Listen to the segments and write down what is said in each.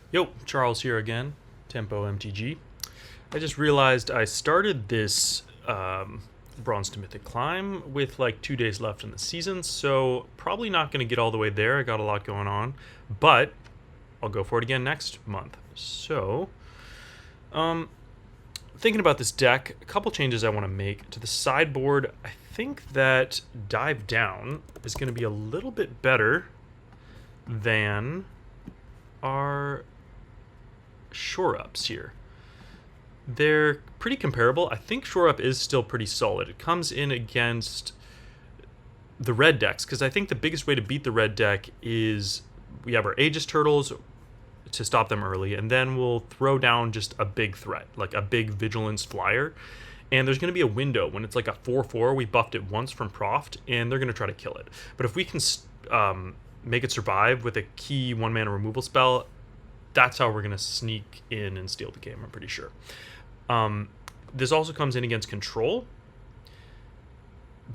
Yo, Charles here again, Tempo MTG. I just realized I started this Bronze to Mythic climb with like 2 days left in the season, so probably not going to get all the way there. I got a lot going on, but I'll go for it again next month. So, thinking about this deck, a couple changes I want to make to the sideboard. I think that Dive Down is going to be a little bit better than our Shore Ups here. They're pretty comparable. I think Shore Up is still pretty solid. It comes in against the red decks, because I think the biggest way to beat the red deck is we have our Aegis Turtles to stop them early, and then we'll throw down just a big threat, like a big Vigilance Flyer. And there's going to be a window when it's like a 4/4. We buffed it once from Proft, and they're going to try to kill it. But if we can make it survive with a key 1-mana removal spell, that's how we're going to sneak in and steal the game, I'm pretty sure. This also comes in against Control,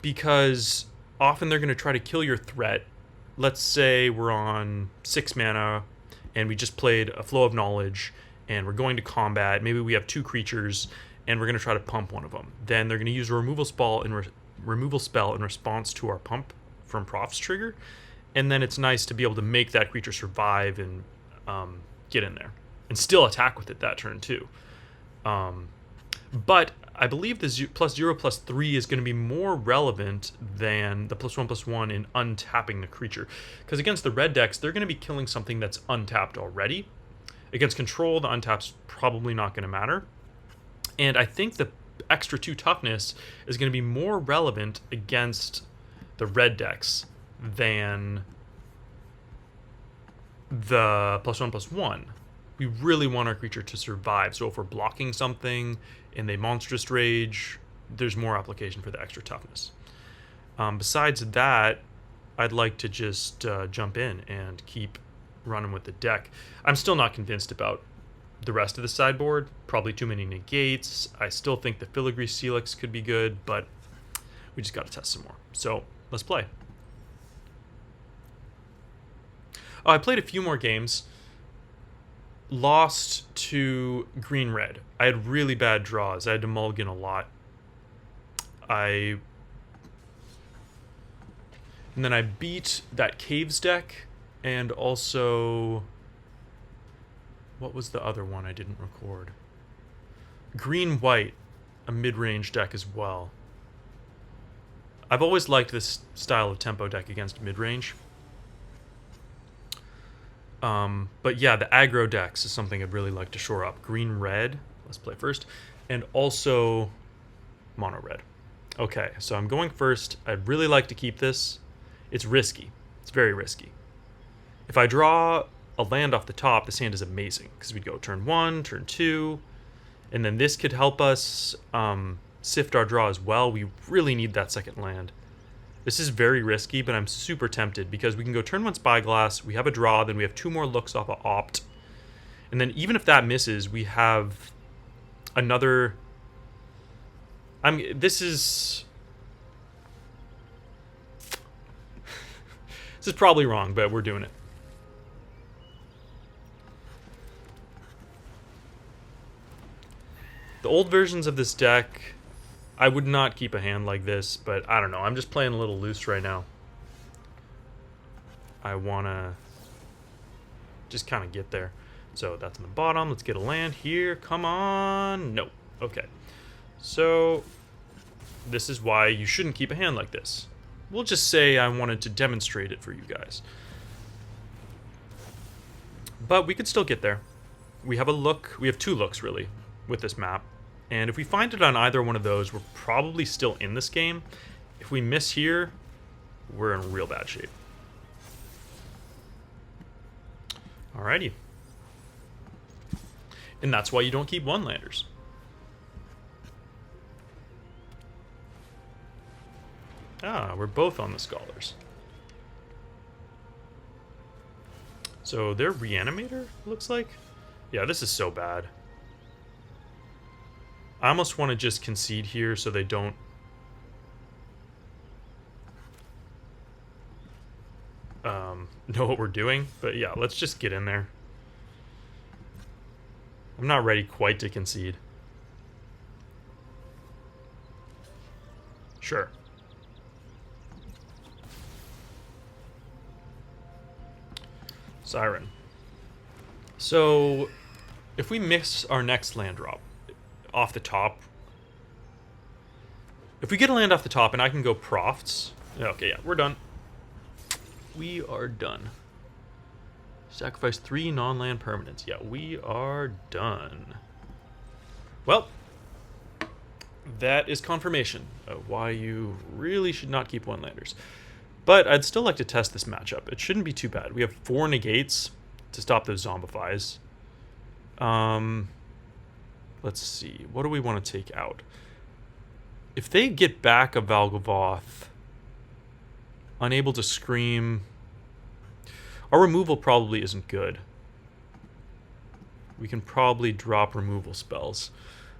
because often they're going to try to kill your threat. Let's say we're on 6 mana and we just played a Flow of Knowledge and we're going to combat. Maybe we have 2 creatures and we're going to try to pump one of them. Then they're going to use a removal spell in response to our pump from Proft's trigger. And then it's nice to be able to make that creature survive and get in there and still attack with it that turn too. But I believe the +0/+3 is going to be more relevant than the +1/+1 in untapping the creature, because against the red decks they're going to be killing something that's untapped already. Against Control, the untap's probably not going to matter, and I think the extra 2 toughness is going to be more relevant against the red decks than the +1/+1. We really want our creature to survive. So if we're blocking something and they Monstrous Rage, there's more application for the extra toughness. Besides that, I'd like to just jump in and keep running with the deck. I'm still not convinced about the rest of the sideboard. Probably too many negates. I still think the Filigree Celix could be good, but we just got to test some more. So let's play. I played a few more games. Lost to green-red. I had really bad draws. I had to mulligan a lot. And then I beat that Caves deck, and also... what was the other one I didn't record? Green-white, a mid-range deck as well. I've always liked this style of tempo deck against mid-range. But yeah, the aggro decks is something I'd really like to shore up. Green-red, let's play first, and also mono-red. Okay, so I'm going first. I'd really like to keep this. It's risky. It's very risky. If I draw a land off the top, this hand is amazing, because we'd go turn 1, turn 2, and then this could help us sift our draw as well. We really need that second land. This is very risky, but I'm super tempted, because we can go turn 1 Spyglass, we have a draw, then we have 2 more looks off of Opt. And then even if that misses, we have another... this is... this is probably wrong, but we're doing it. The old versions of this deck... I would not keep a hand like this, but I don't know. I'm just playing a little loose right now. I want to just kind of get there. So that's on the bottom. Let's get a land here. Come on. No. Okay. So this is why you shouldn't keep a hand like this. We'll just say I wanted to demonstrate it for you guys. But we could still get there. We have a look. We have 2 looks, really, with this map. And if we find it on either one of those, we're probably still in this game. If we miss here, we're in real bad shape. Alrighty. And that's why you don't keep one-landers. Ah, we're both on the Scholars. So they're Reanimator, looks like? Yeah, this is so bad. I almost want to just concede here so they don't know what we're doing. But yeah, let's just get in there. I'm not ready quite to concede. Sure. Siren. So, if we miss our next land drop off the top, if we get a land off the top and I can go profts, okay, yeah, we're done. We are done. Sacrifice 3 non-land permanents. Yeah, we are done. Well, that is confirmation of why you really should not keep one-landers. But I'd still like to test this matchup. It shouldn't be too bad. We have 4 negates to stop those zombifies. Let's see. What do we want to take out? If they get back a Valgavoth, unable to scream, our removal probably isn't good. We can probably drop removal spells.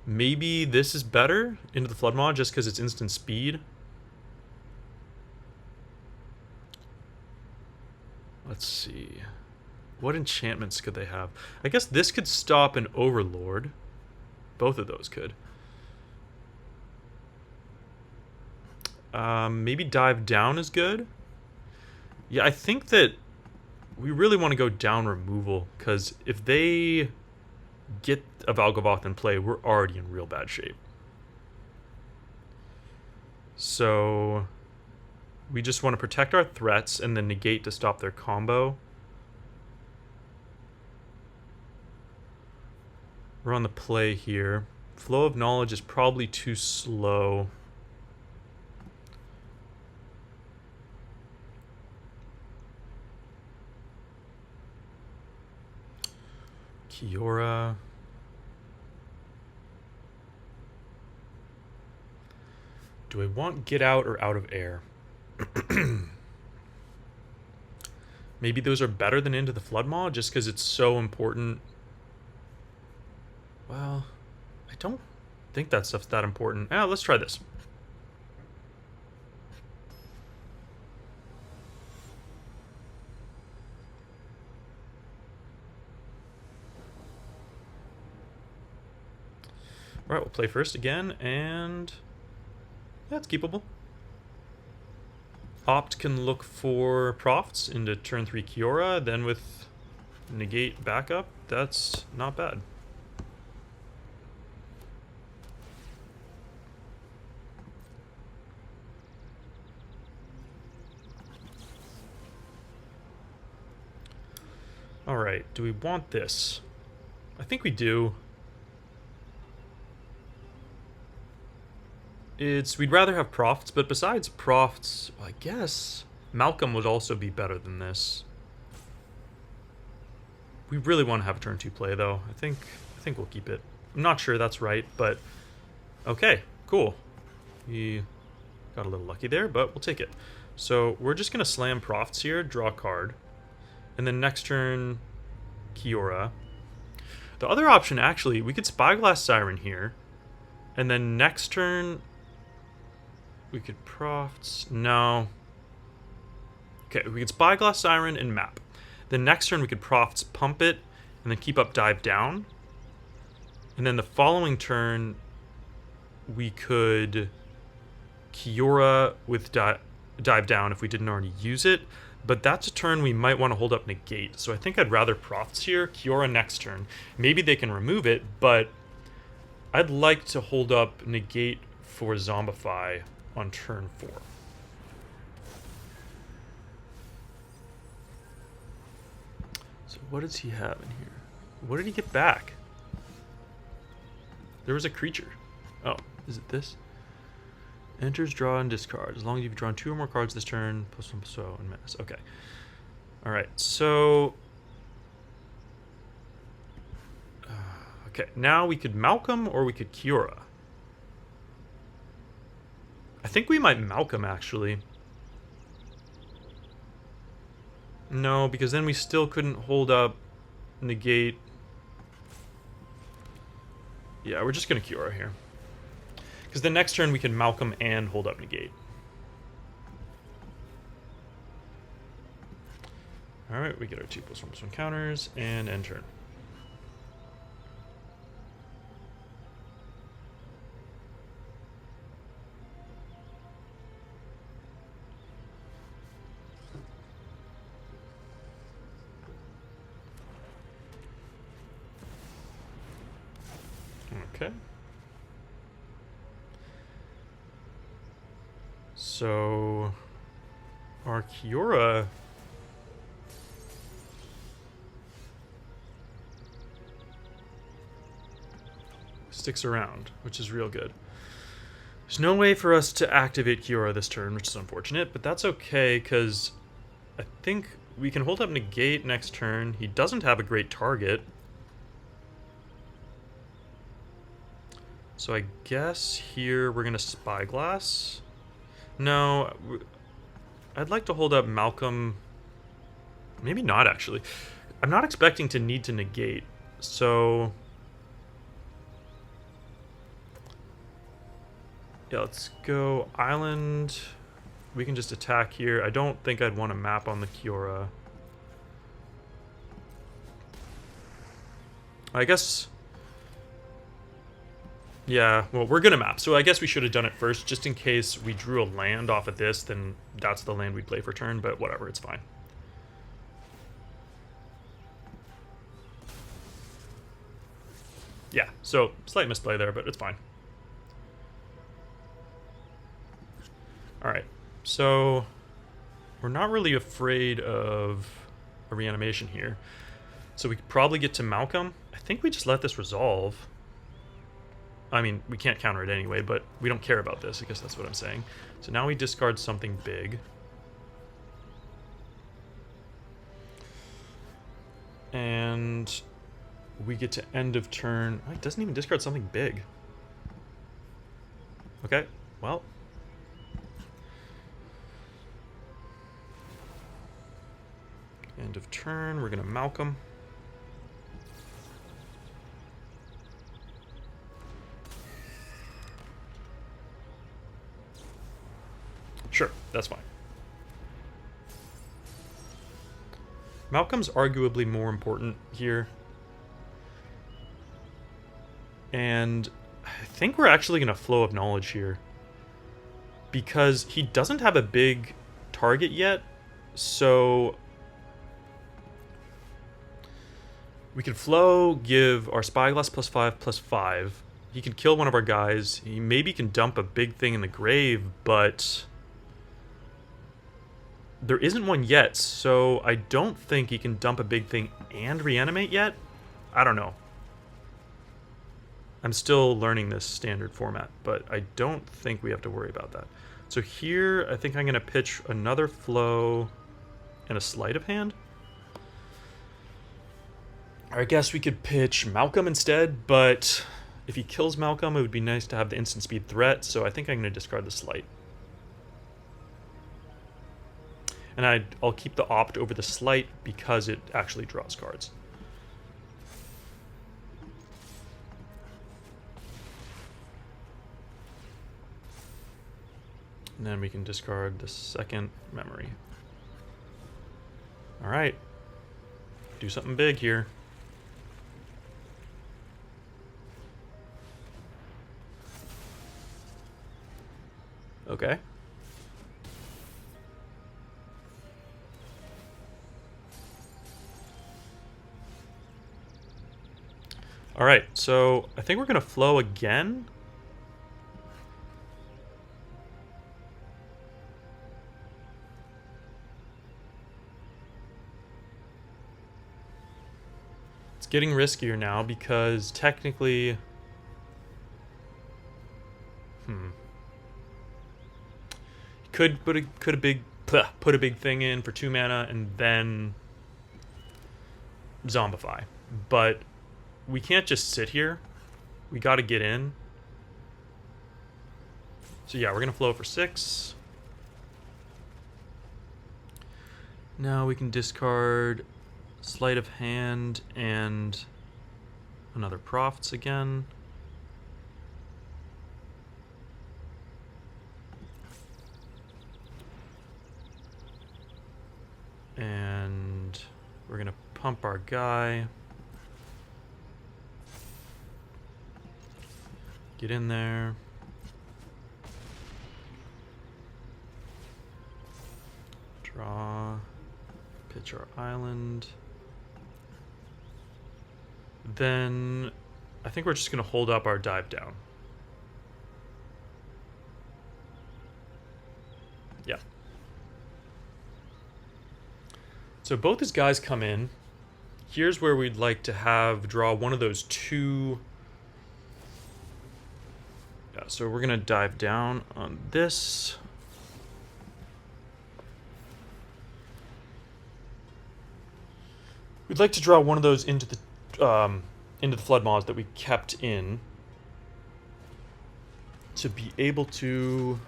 Maybe this is better into the Flood Maw just because it's instant speed. Let's see. What enchantments could they have? I guess this could stop an Overlord. Both of those could. Maybe Dive Down is good. Yeah, I think that we really want to go down removal, because if they get a Valgavoth in play, we're already in real bad shape. So we just want to protect our threats and then negate to stop their combo. We're on the play here. Flow of Knowledge is probably too slow. Kiora. Do I want Get Out or Out of Air? Maybe those are better than Into the Flood Maw just because it's so important. Well, I don't think that stuff's that important. Let's try this. Alright, we'll play first again, and that's keepable. Opt can look for profts into turn 3 Kiora, then with negate backup, that's not bad. Alright, do we want this? I think we do. We'd rather have profts, but besides profts, I guess Malcolm would also be better than this. We really want to have a turn 2 play, though. I think we'll keep it. I'm not sure that's right, but okay, cool. We got a little lucky there, but we'll take it. So we're just gonna slam profts here, draw a card, and then next turn, Kiora. The other option, actually, we could Spyglass Siren here, and then next turn we could profts. No. Okay, we could Spyglass Siren and map. Then next turn we could profts, pump it, and then keep up Dive Down. And then the following turn we could Kiora with Dive Down if we didn't already use it. But that's a turn we might want to hold up negate. So I think I'd rather profts here, Kiora next turn. Maybe they can remove it, but I'd like to hold up negate for Zombify on turn 4. So what does he have in here? What did he get back? There was a creature. Oh, is it this? Enters, draw, and discard. As long as you've drawn 2 or more cards this turn, plus 1, so, and menace. Okay. Alright, so... okay, now we could Malcolm or we could Kiora. I think we might Malcolm, actually. No, because then we still couldn't hold up negate. Yeah, we're just going to Kiora here. Because the next turn we can Malcolm and hold up negate. Alright, we get our 2+1/+1 counters, and end turn. Okay. So our Kiora sticks around, which is real good. There's no way for us to activate Kiora this turn, which is unfortunate, but that's okay, because I think we can hold up Negate next turn. He doesn't have a great target. So I guess here we're going to Spyglass. No, I'd like to hold up Malcolm. Maybe not, actually. I'm not expecting to need to negate, so yeah, let's go Island. We can just attack here. I don't think I'd want to map on the Kiora. I guess... yeah, well, we're going to map, so I guess we should have done it first, just in case we drew a land off of this, then that's the land we'd play for turn, but whatever, it's fine. Yeah, so slight misplay there, but it's fine. Alright, so we're not really afraid of a reanimation here. So we could probably get to Malcolm. I think we just let this resolve. I mean, we can't counter it anyway, but we don't care about this. I guess that's what I'm saying. So now we discard something big. And we get to end of turn. Oh, it doesn't even discard something big. Okay, well. End of turn, we're going to Malcolm. Sure, that's fine. Malcolm's arguably more important here. And I think we're actually going to Flow of Knowledge here. Because he doesn't have a big target yet, so we can Flow, give our Spyglass +5/+5. He can kill one of our guys. He maybe can dump a big thing in the grave, but there isn't one yet, so I don't think he can dump a big thing and reanimate yet. I don't know. I'm still learning this standard format, but I don't think we have to worry about that. So here, I think I'm going to pitch another Flow and a Sleight of Hand. I guess we could pitch Malcolm instead, but if he kills Malcolm, it would be nice to have the instant speed threat, so I think I'm going to discard the Sleight. And I'll keep the Opt over the Sleight because it actually draws cards. And then we can discard the second memory. Alright. Do something big here. Okay. Alright, so I think we're going to Flow again. It's getting riskier now because technically... Could put a big thing in for 2 mana and then zombify. But we can't just sit here. We got to get in. So yeah, we're going to Flow for 6. Now we can discard Sleight of Hand and another Profits again. And we're going to pump our guy. Get in there. Draw. Pitch our island. Then I think we're just going to hold up our dive down. Yeah. So both his guys come in. Here's where we'd like to have draw one of those two. Yeah, so we're going to dive down on this. We'd like to draw one of those into the flood maws that we kept in to be able to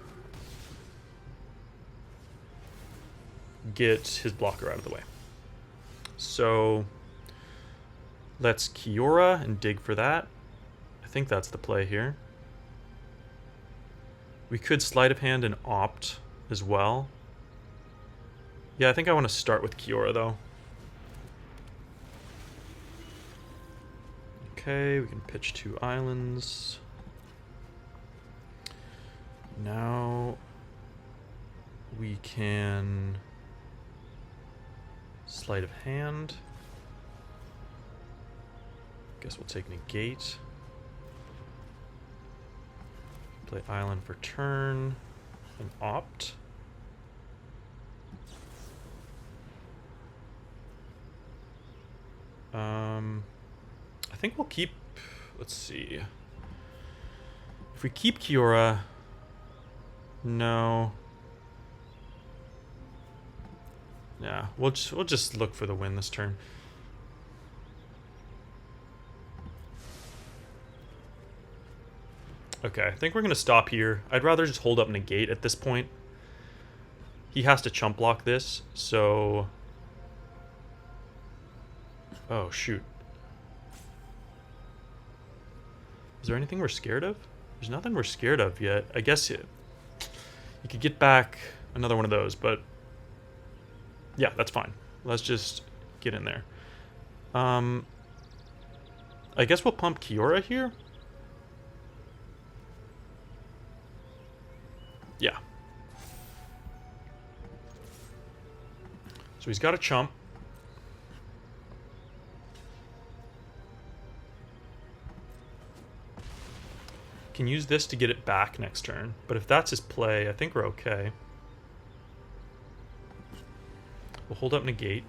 get his blocker out of the way. So let's Kiora and dig for that. I think that's the play here. We could sleight of hand and opt as well. Yeah, I think I want to start with Kiora though. Okay, we can pitch 2 islands. Now we can sleight of hand. Guess we'll take negate. Play island for turn and opt. I think we'll keep, let's see. If we keep Kiora, no. Yeah, we'll just look for the win this turn. Okay, I think we're going to stop here. I'd rather just hold up negate at this point. He has to chump block this, so... Oh, shoot. Is there anything we're scared of? There's nothing we're scared of yet. I guess you could get back another one of those, but... Yeah, that's fine. Let's just get in there. I guess we'll pump Kiora here. Yeah. So he's got a chump. Can use this to get it back next turn, but if that's his play, I think we're okay. We'll hold up negate.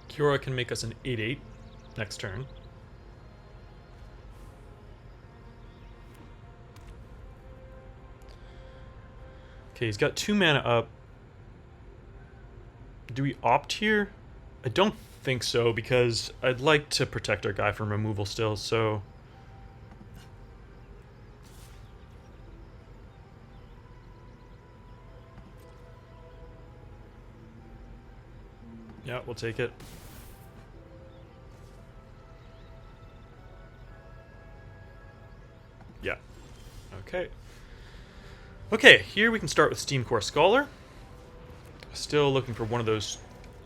Kiora can make us an 8/8 next turn. Okay, he's got 2 mana up. Do we opt here? I don't think so, because I'd like to protect our guy from removal still, so... Yeah, we'll take it. Yeah. Okay. Okay, here we can start with Steam Core Scholar. Still looking for one of those.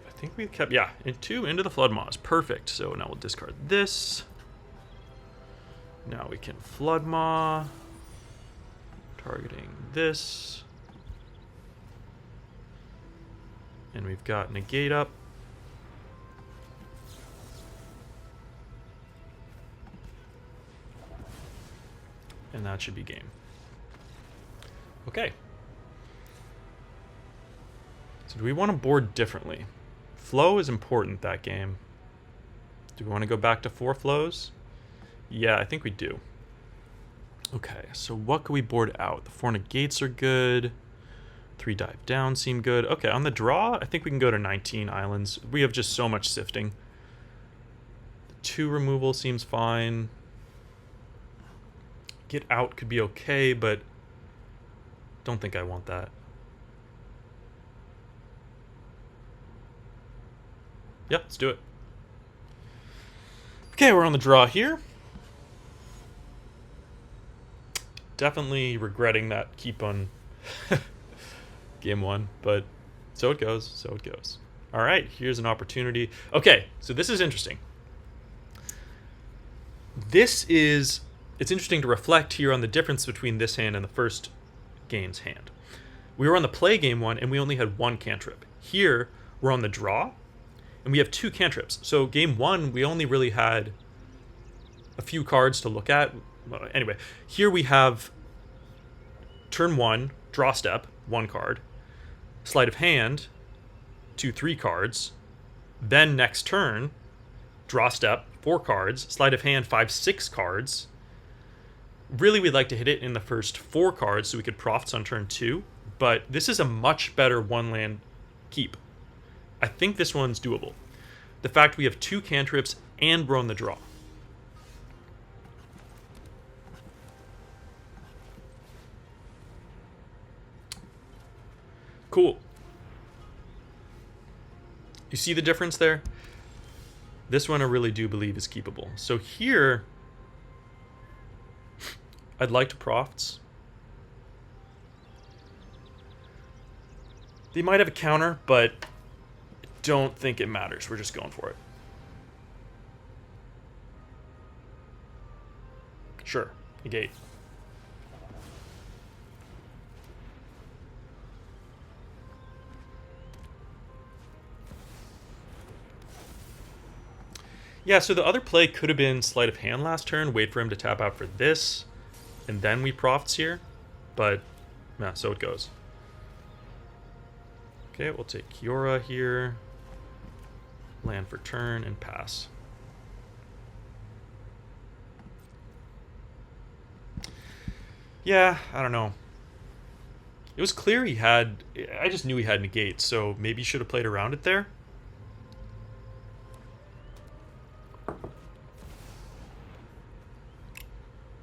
I think we kept, yeah, 2 into the Flood Maws. Perfect. So now we'll discard this. Now we can Flood Maw. Targeting this. And we've got negate up. And that should be game. Okay. So do we want to board differently? Flow is important that game. Do we want to go back to 4 flows? Yeah, I think we do. Okay, so what can we board out? The 4 negates are good. 3 dive down seem good. Okay, on the draw, I think we can go to 19 islands. We have just so much sifting. The 2 removal seems fine. Get out could be okay, but don't think I want that. Yeah, let's do it. Okay, we're on the draw here. Definitely regretting that keep on Game one, but so it goes, so it goes. All right, here's an opportunity. Okay, so this is interesting. It's interesting to reflect here on the difference between this hand and the first game's hand. We were on the play game one, and we only had one cantrip. Here, we're on the draw, and we have two cantrips. So game one, we only really had a few cards to look at. Well, anyway, here we have turn one, draw step, one card, sleight of hand, 2-3 cards, then next turn, draw step, 4 cards, sleight of hand, 5-6 cards. Really, we'd like to hit it in the first 4 cards so we could profits on turn 2, but this is a much better one land keep. I think this one's doable. The fact we have 2 cantrips and we're on the draw. Cool. You see the difference there? This one I really do believe is keepable. So here, I'd like to profits. They might have a counter, but I don't think it matters. We're just going for it. Sure, negate. Yeah, so the other play could have been sleight of hand last turn, wait for him to tap out for this, and then we profits here. But, yeah, so it goes. Okay, we'll take Kiora here, land for turn, and pass. Yeah, I don't know. It was clear he had... I just knew he had negate, so maybe he should have played around it there.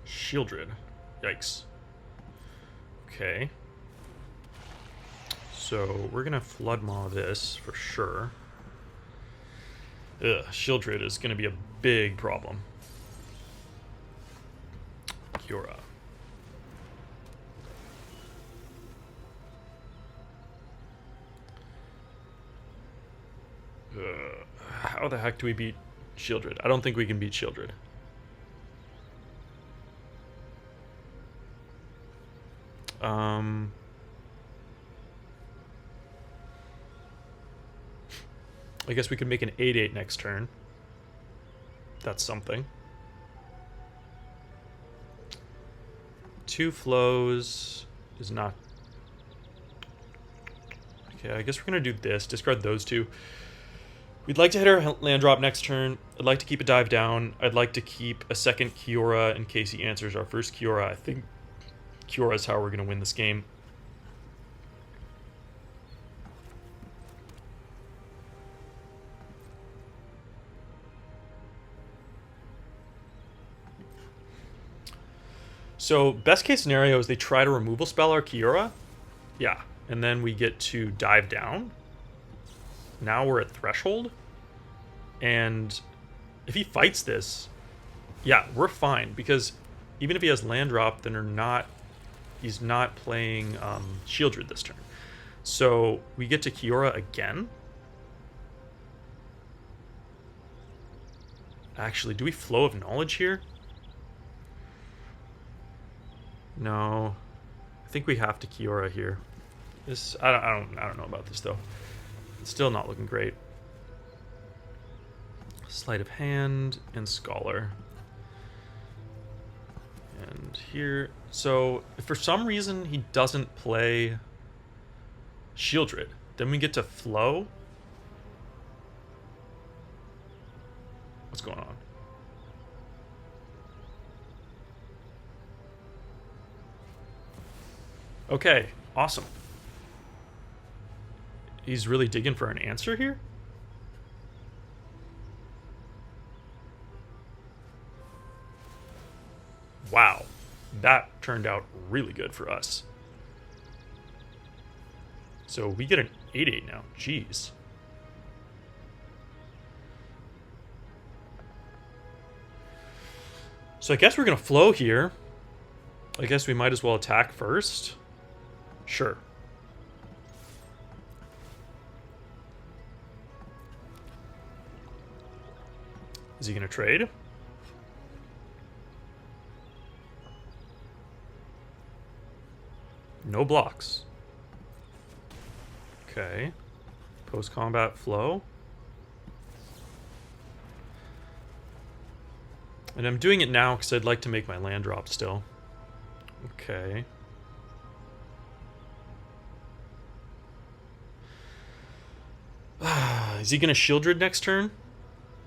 Shieldred. Yikes. Okay. So we're gonna Flood Maw this for sure. Ugh, Shieldred is gonna be a big problem. Kiora. How the heck do we beat Shieldred? I don't think we can beat Shieldred. I guess we could make an 8/8 next turn. That's something. 2 flows is not... Okay, I guess we're going to do this. Discard those 2. We'd like to hit our land drop next turn. I'd like to keep a dive down. I'd like to keep a second Kiora in case he answers our first Kiora. I think Kiora is how we're going to win this game. So, best case scenario is they try to removal spell our Kiora. Yeah, and then we get to dive down. Now we're at threshold. And if he fights this, yeah, we're fine. Because even if he has land drop, then he's not playing Shieldred this turn. So we get to Kiora again. Actually, do we Flow of Knowledge here? No, I think we have to Kiora here. This I don't know about this though. It's still not looking great. Sleight of Hand and Scholar. And here, so if for some reason he doesn't play Shieldred, then we get to Flow. What's going on? Okay, awesome. He's really digging for an answer here? Wow, that turned out really good for us. So we get an 8/8 now. Jeez. So I guess we're going to flow here. I guess we might as well attack first. Sure. Is he going to trade? No blocks. Okay. Post-combat flow. And I'm doing it now because I'd like to make my land drop still. Okay. Is he going to Shieldred next turn?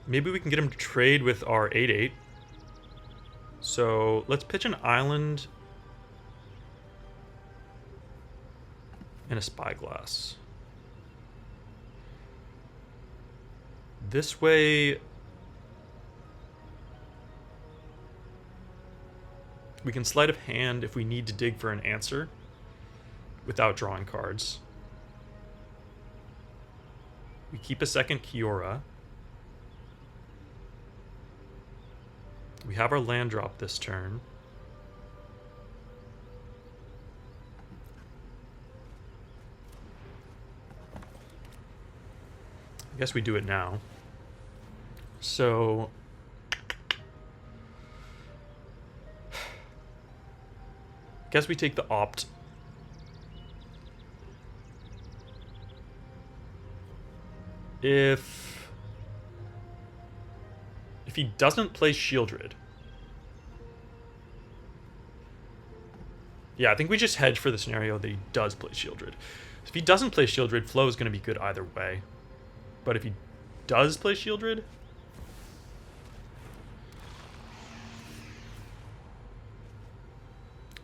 Maybe we can get him to trade with our 8/8. So let's pitch an island and a spyglass. This way we can sleight of hand if we need to dig for an answer without drawing cards. We keep a second Kiora. We have our land drop this turn. I guess we do it now. So I guess we take the opt. If he doesn't play Shieldred. Yeah, I think we just hedge for the scenario that he does play Shieldred. If he doesn't play Shieldred, flow is going to be good either way. But if he does play Shieldred,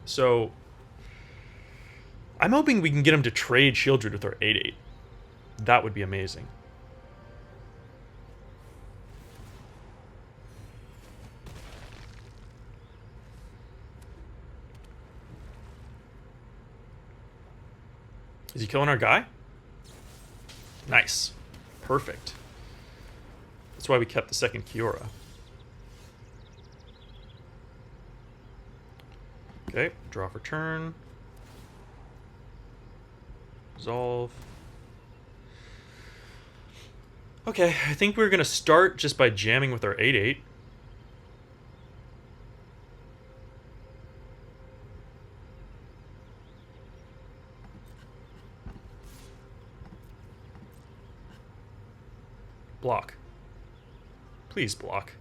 so I'm hoping we can get him to trade Shieldred with our 8/8. That would be amazing. Is he killing our guy? Nice. Perfect. That's why we kept the second Kiora. Okay, draw for turn. Resolve. Okay, I think we're going to start just by jamming with our 8/8. Block. Please block.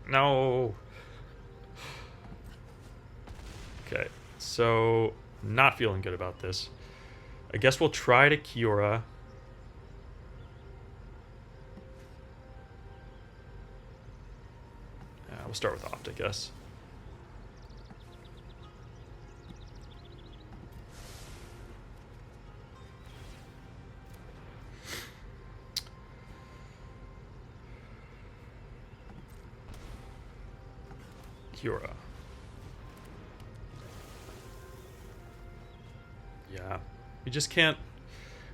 No. Okay, so not feeling good about this. I guess we'll try to Kiora. We'll start with Opt, I guess. Kiora. Yeah. We just can't...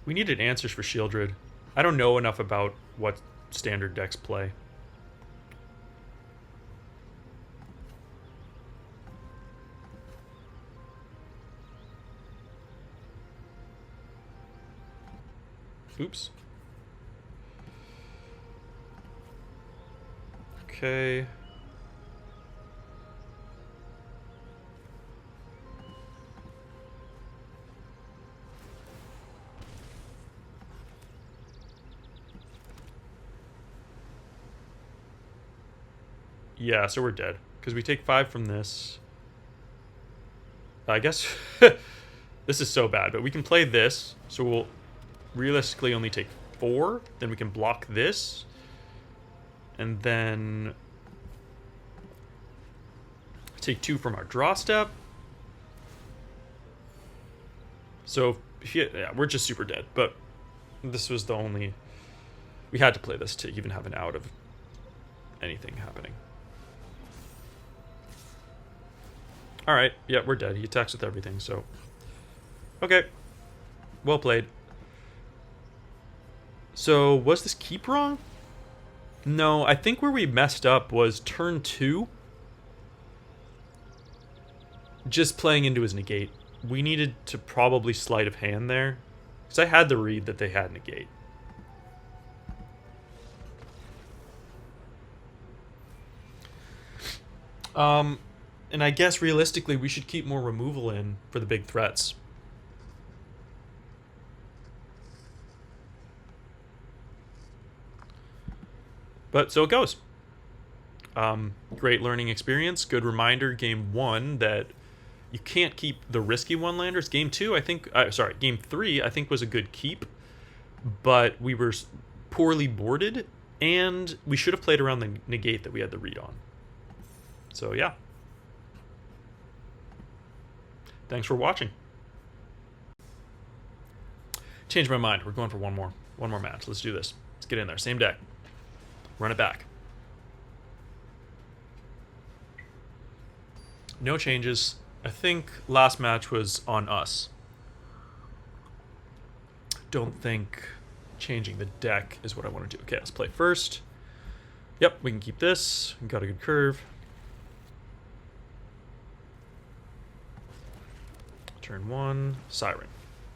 We needed answers for Shieldred. I don't know enough about what standard decks play. Oops. Okay. Yeah, so we're dead. Because we take 5 from this. I guess... this is so bad, but we can play this. So we'll realistically only take 4. Then we can block this. And then... take 2 from our draw step. So, yeah, we're just super dead. But this was the only... We had to play this to even have an out of anything happening. Alright, yeah, we're dead. He attacks with everything, so... Okay. Well played. So, was this keep wrong? No, I think where we messed up was turn 2. just playing into his negate. We needed to probably sleight of hand there, because I had the read that they had negate. And I guess realistically we should keep more removal in for the big threats. But so it goes. Great learning experience. Good reminder, game 1, that you can't keep the risky one-landers. Game 2, I think... game 3, I think was a good keep. But we were poorly boarded, and we should have played around the negate that we had the read on. So, yeah. Thanks for watching. Changed my mind. We're going for one more match. Let's do this. Let's get in there. Same deck. Run it back. No changes. I think last match was on us. Don't think changing the deck is what I want to do. Okay, let's play first. Yep, we can keep this. We got a good curve. Turn 1, Siren.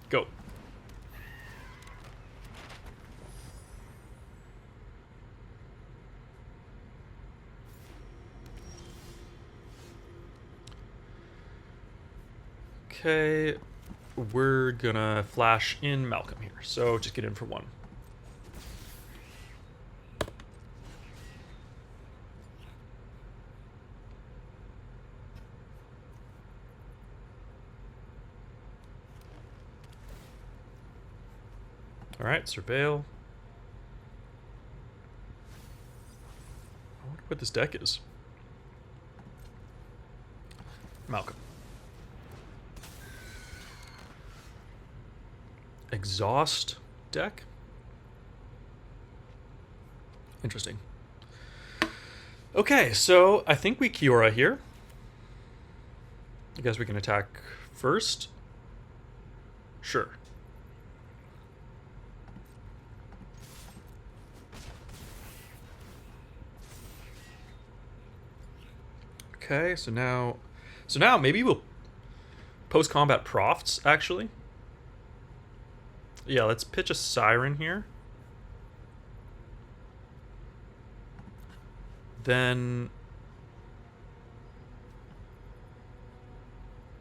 Go. Okay, we're gonna flash in Malcolm here, so just get in for 1. Alright, Surveil. I wonder what this deck is. Malcolm. Exhaust deck? Interesting. Okay, so I think we Kiora here. I guess we can attack first. Sure. Okay, so now maybe we'll post-combat Profts, actually. Yeah, let's pitch a Siren here. Then...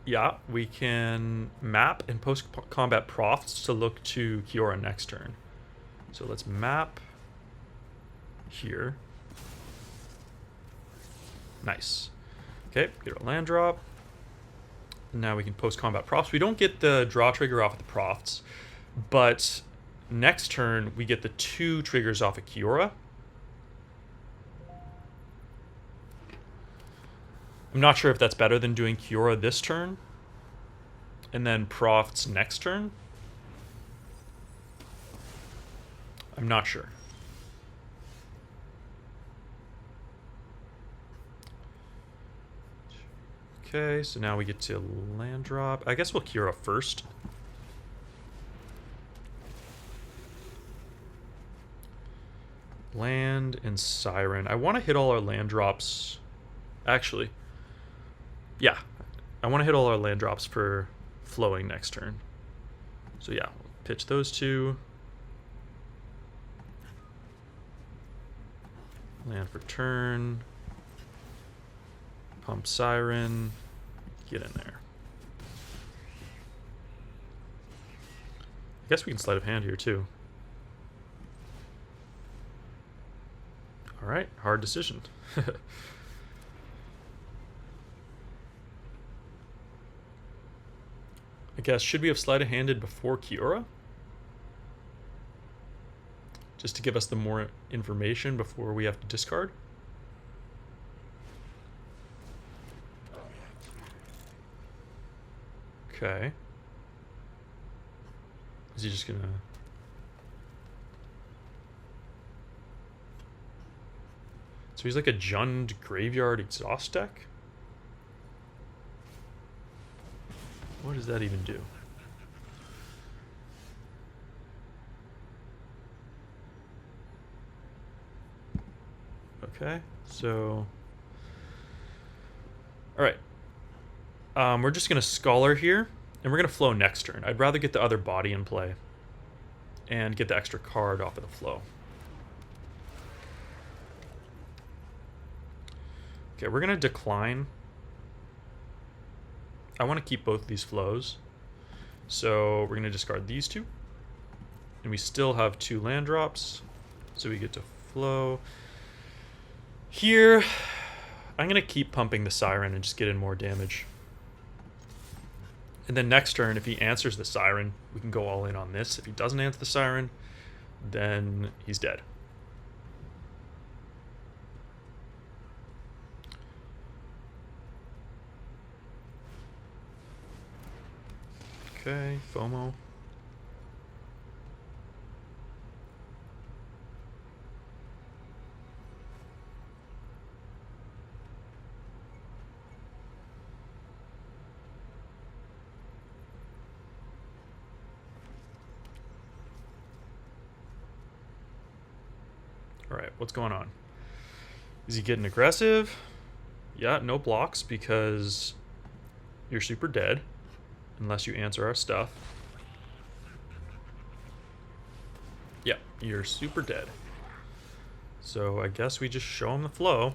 yeah, we can map and post-combat Profts to look to Kiora next turn. So let's map here. Nice. Okay, get our land drop. Now we can post-combat Profts. We don't get the draw trigger off of the Profts, but next turn we get the 2 triggers off of Kiora. I'm not sure if that's better than doing Kiora this turn and then Profts next turn. I'm not sure. Okay, so now we get to land drop. I guess we'll Kiora first. Land and Siren. I want to hit all our land drops. Actually, yeah. I want to hit all our land drops for flowing next turn. So yeah, we'll pitch those 2. Land for turn. Pump Siren. Get in there. I guess we can sleight of hand here too. Alright, hard decision. I guess, should we have sleight of handed before Kiora? Just to give us the more information before we have to discard? Okay. Is he just gonna... so he's like a Jund Graveyard Exhaust deck? What does that even do? Okay, so... alright. We're just going to Scholar here, and we're going to flow next turn. I'd rather get the other body in play and get the extra card off of the flow. Okay, we're going to decline. I want to keep both these flows. So we're going to discard these two. And we still have 2 land drops. So we get to flow. Here, I'm going to keep pumping the Siren and just get in more damage. And then next turn, if he answers the Siren, we can go all in on this. If he doesn't answer the Siren, then he's dead. Okay, FOMO. Alright, what's going on? Is he getting aggressive? Yeah, no blocks because you're super dead. Unless you answer our stuff. Yeah, you're super dead. So I guess we just show him the flow.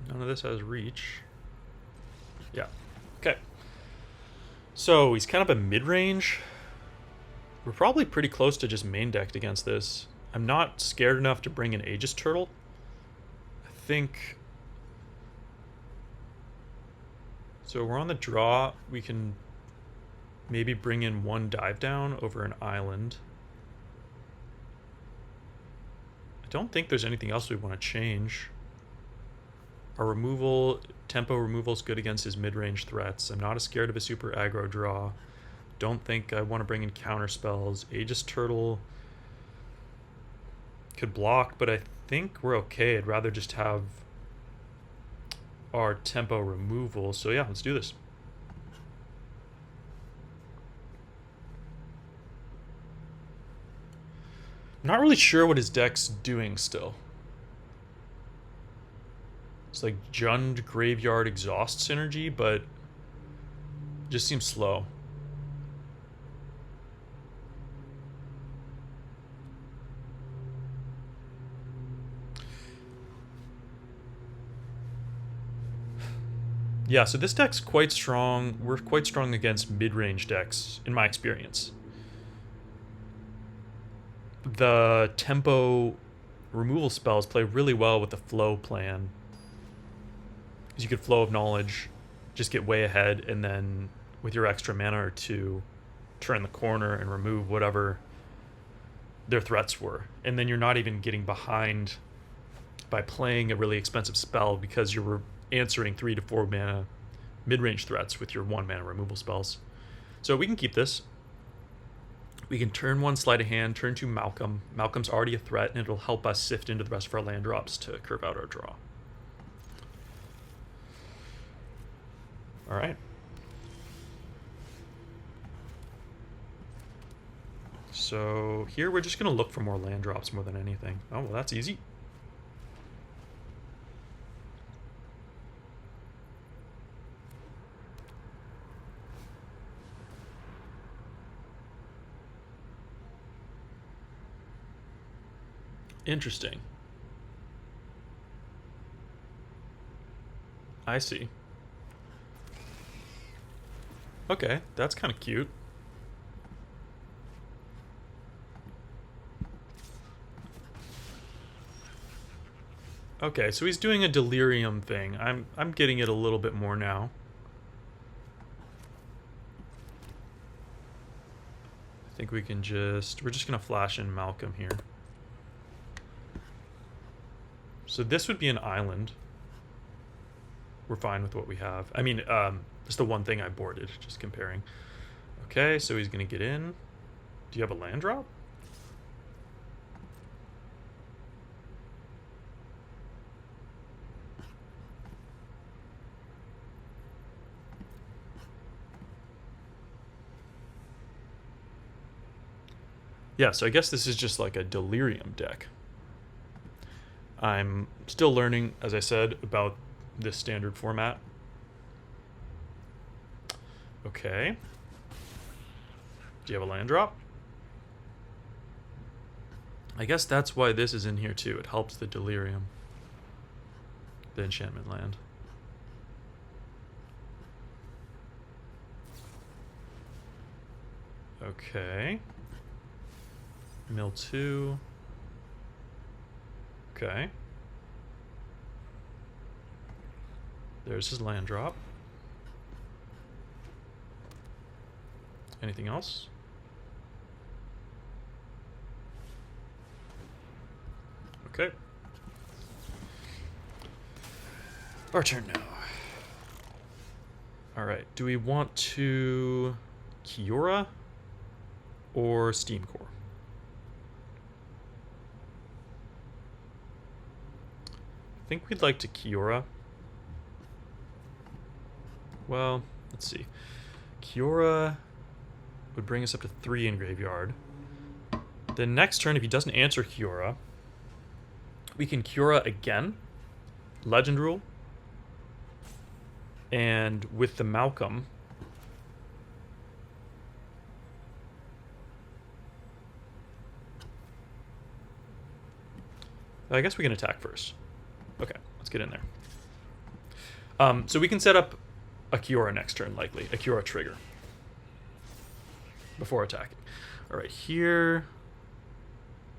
None of this has reach. Yeah. Okay. So he's kind of a mid-range. We're probably pretty close to just main decked against this. I'm not scared enough to bring an Aegis Turtle. I think... So we're on the draw. We can maybe bring in 1 dive down over an island. I don't think there's anything else we want to change. Our removal, tempo removal is good against his mid-range threats. I'm not as scared of a super aggro draw. Don't think I want to bring in counter spells. Aegis Turtle could block, but I think we're okay. I'd rather just have our tempo removal. So yeah, let's do this. I'm not really sure what his deck's doing still. It's like Jund Graveyard Exhaust synergy, but it just seems slow. Yeah, so this deck's quite strong. We're quite strong against mid-range decks, in my experience. The tempo removal spells play really well with the flow plan. Because you could Flow of Knowledge, just get way ahead, and then with your extra mana or 2, turn the corner and remove whatever their threats were. And then you're not even getting behind by playing a really expensive spell because you're answering 3 to 4 mana mid-range threats with your 1 mana removal spells. So we can keep this. We can turn 1 Sleight of Hand, turn 2 Malcolm. Malcolm's already a threat, and it'll help us sift into the rest of our land drops to curve out our draw. Alright. So here we're just going to look for more land drops more than anything. Oh, well, that's easy. Interesting. I see. Okay, that's kind of cute. Okay, so he's doing a delirium thing. I'm getting it a little bit more now. I think we can we're just gonna flash in Malcolm here. So this would be an island. We're fine with what we have. I mean, it's the one thing I boarded, just comparing. Okay, so he's gonna get in. Do you have a land drop? Yeah, so I guess this is just like a Delirium deck. I'm still learning, as I said, about this standard format. Okay. Do you have a land drop? I guess that's why this is in here too. It helps the Delirium. The enchantment land. Okay. Mill 2. Okay. There's his land drop. Anything else? Okay. Our turn now. Alright, do we want to Kiora or Steam Core? I think we'd like to Kiora. Well, let's see. Kiora would bring us up to 3 in graveyard. The next turn, if he doesn't answer Kiora, we can Kiora again, Legend Rule, and with the Malcolm, I guess we can attack first. Okay, let's get in there. So we can set up a Kiora next turn, likely. A Kiora trigger. Before attacking. Alright, here,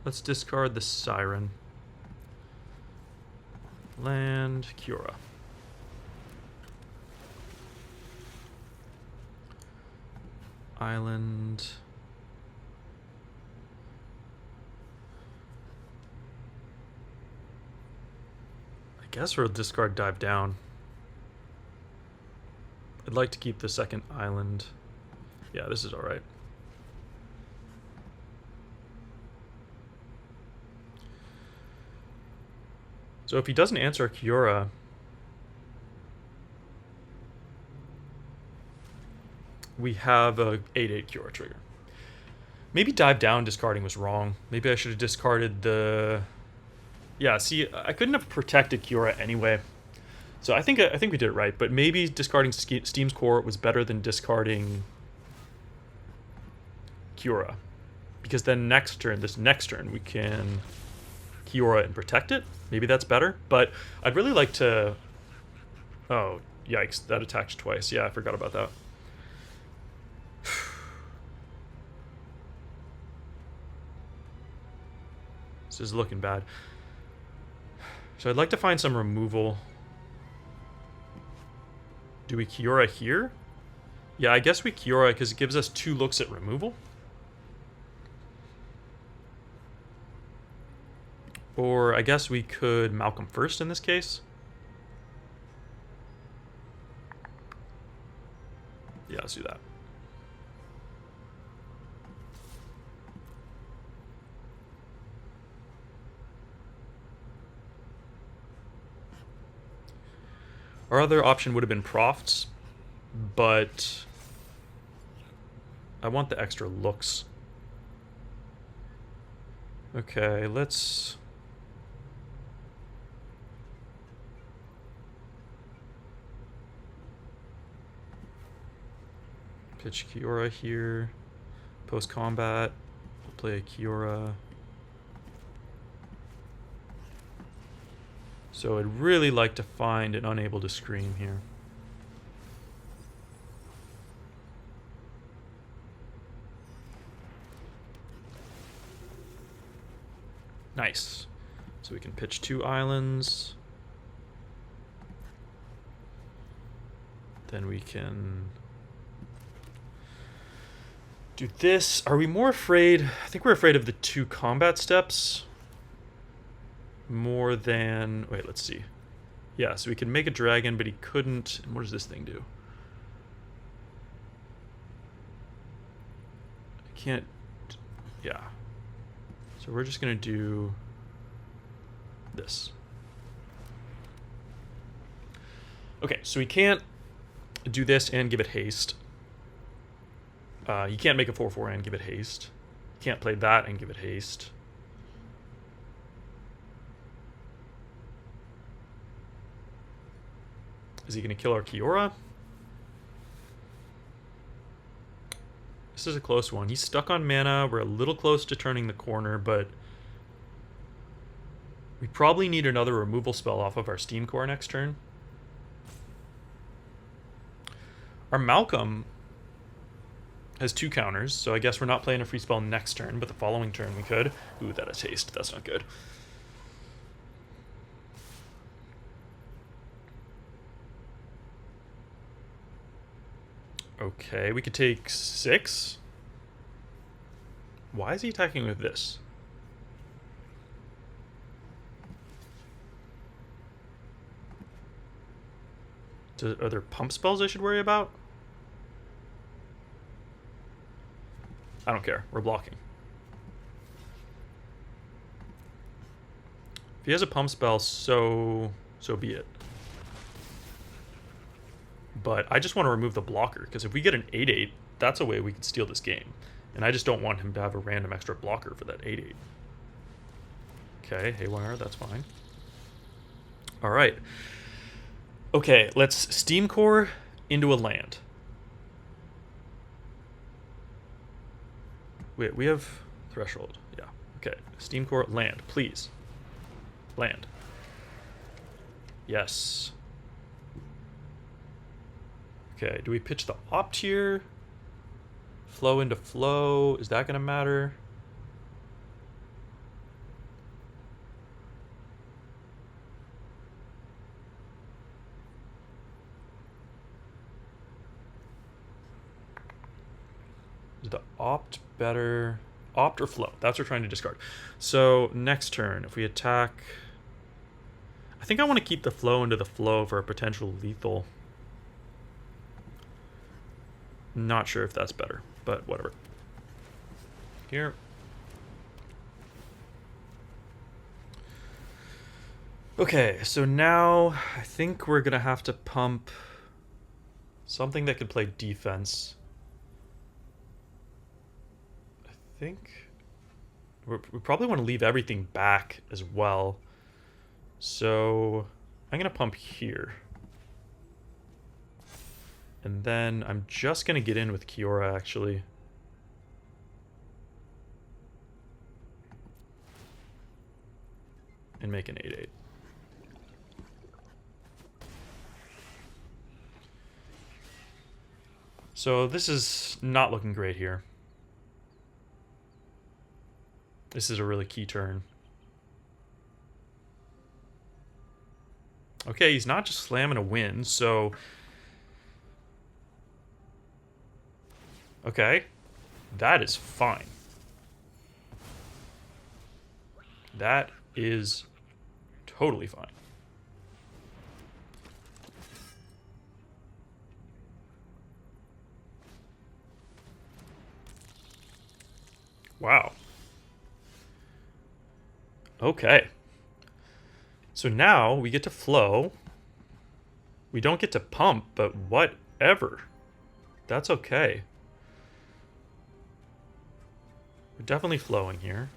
let's discard the Siren. Land, Kiora. Island. I guess we'll discard Dive Down. I'd like to keep the second island. Yeah, this is alright. So if he doesn't answer Kiora, we have a 8/8 Kiora trigger. Maybe Dive Down discarding was wrong. Maybe I should have discarded the... Yeah, see, I couldn't have protected Kiora anyway. So I think we did it right, but maybe discarding Steam's Core was better than discarding Kiora. Because then this next turn, we can Kiora and protect it. Maybe that's better, but I'd really like to... Oh, yikes, that attacked twice. Yeah, I forgot about that. This is looking bad. So I'd like to find some removal. Do we Kiora here? Yeah, I guess we Kiora because it gives us 2 looks at removal. Or I guess we could Malcolm first in this case. Yeah, let's do that. Our other option would have been Profts, but I want the extra looks. Okay, let's... pitch Kiora here. Post-combat, we'll play a Kiora. So I'd really like to find an Unable to Scream here. Nice. So we can pitch 2 islands. Then we can do this. Are we more afraid? I think we're afraid of the 2 combat steps more than... Wait, let's see. Yeah, so we can make a dragon, but he couldn't... And what does this thing do? I can't... Yeah. So we're just going to do this. Okay, so we can't do this and give it haste. You can't make a 4/4 and give it haste. Can't play that and give it haste. Is he going to kill our Kiora? This is a close one. He's stuck on mana. We're a little close to turning the corner, but we probably need another removal spell off of our Steam Core next turn. Our Malcolm has 2 counters, so I guess we're not playing a free spell next turn, but the following turn we could. Ooh, that has haste. That's not good. Okay, we could take 6. Why is he attacking with this? Are there pump spells I should worry about? I don't care. We're blocking. If he has a pump spell, so be it. But I just want to remove the blocker, because if we get an 8/8, that's a way we could steal this game. And I just don't want him to have a random extra blocker for that 8/8. Okay, Haywire, that's fine. Alright. Okay, let's Steam Core into a land. Wait, we have Threshold. Yeah. Okay, Steam Core, land, please. Land. Yes. Okay, do we pitch the opt here? Flow into flow. Is that going to matter? Is the opt better? Opt or flow? That's what we're trying to discard. So next turn, if we attack... I think I want to keep the flow into the flow for a potential lethal. Not sure if that's better, but whatever. Here. Okay, so now I think we're going to have to pump something that could play defense. I think we probably want to leave everything back as well. So I'm going to pump here. And then I'm just going to get in with Kiora, actually. And make an 8/8. So this is not looking great here. This is a really key turn. Okay, he's not just slamming a win, so... Okay, that is fine. That is totally fine. Wow. Okay. So now we get to flow. We don't get to pump, but whatever. That's okay. We're definitely flowing here.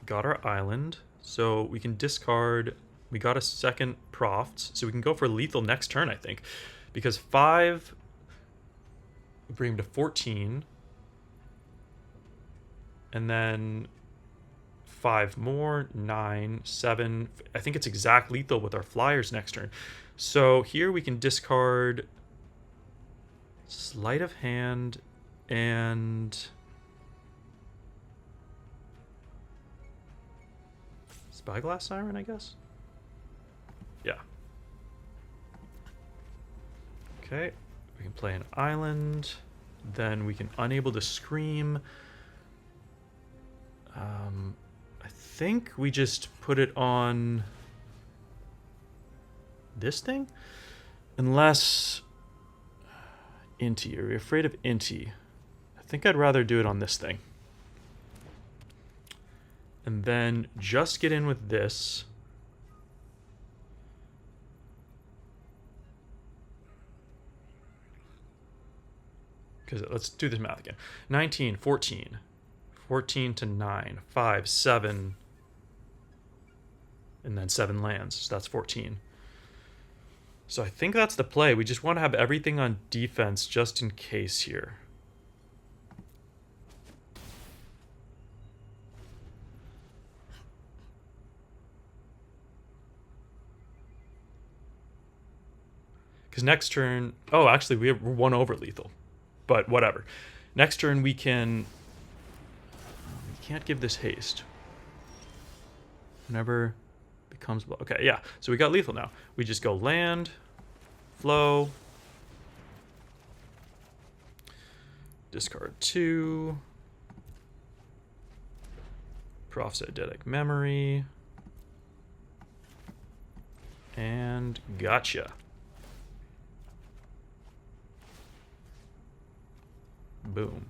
Got our island, so we can discard. We got a second Proft, so we can go for lethal next turn, I think. Because 5 would bring him to 14. And then 5 more, 9, 7. I think it's exact lethal with our flyers next turn. So here we can discard Sleight of Hand and Spyglass Siren, I guess? Yeah. Okay, we can play an island. Then we can Unable to Scream. I think we just put it on this thing? Unless... Inti. Are we afraid of Inti? I think I'd rather do it on this thing. And then just get in with this. because let's do this math again. 19, 14. 14 to 9. 5, 7. And then 7 lands. So that's 14. So I think that's the play. We just want to have everything on defense just in case here. Because next turn... Oh, actually, we're 1 over lethal. But whatever. Next turn, we can... We can't give this haste. Whenever... becomes... Okay, yeah. So we got lethal now. We just go land, flow, discard 2, Prophetic Memory, and gotcha. Boom.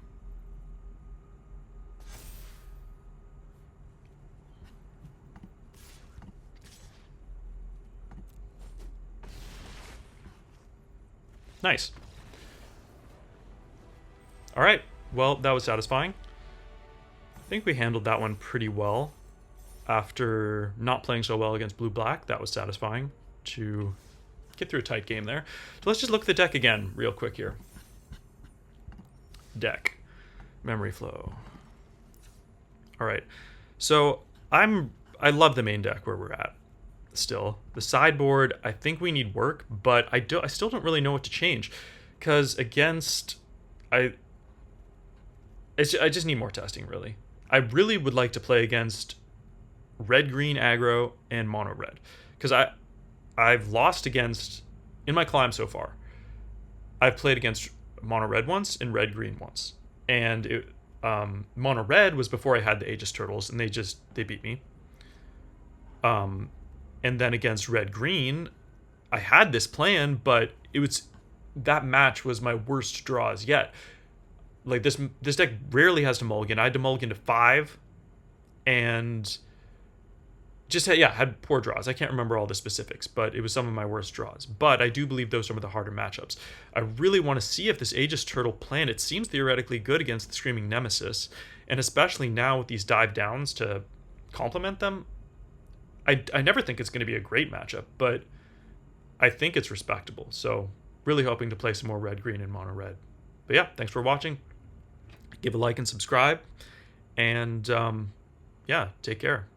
Nice. All right. Well, that was satisfying. I think we handled that one pretty well. After not playing so well against blue-black, that was satisfying to get through a tight game there. So let's just look at the deck again real quick here. Deck. Memory flow. All right. So I love the main deck where we're at. Still, the sideboard, I think we need work, but I still don't really know what to change, because against I just need more testing, really. I really would like to play against red-green aggro and mono-red, because I've lost against, in my climb so far, I've played against mono-red once and red-green once, and mono-red was before I had the Aegis Turtles, and they beat me. And then against red-green, I had this plan, but that match was my worst draws yet. Like, this deck rarely has to mulligan. I had to mulligan to 5, and just had poor draws. I can't remember all the specifics, but it was some of my worst draws. But I do believe those are some of the harder matchups. I really want to see if this Aegis Turtle plan, it seems theoretically good against the Screaming Nemesis, and especially now with these dive downs to complement them. I never think it's going to be a great matchup, but I think it's respectable. So really hoping to play some more red-green and mono-red. But yeah, thanks for watching. Give a like and subscribe. And yeah, take care.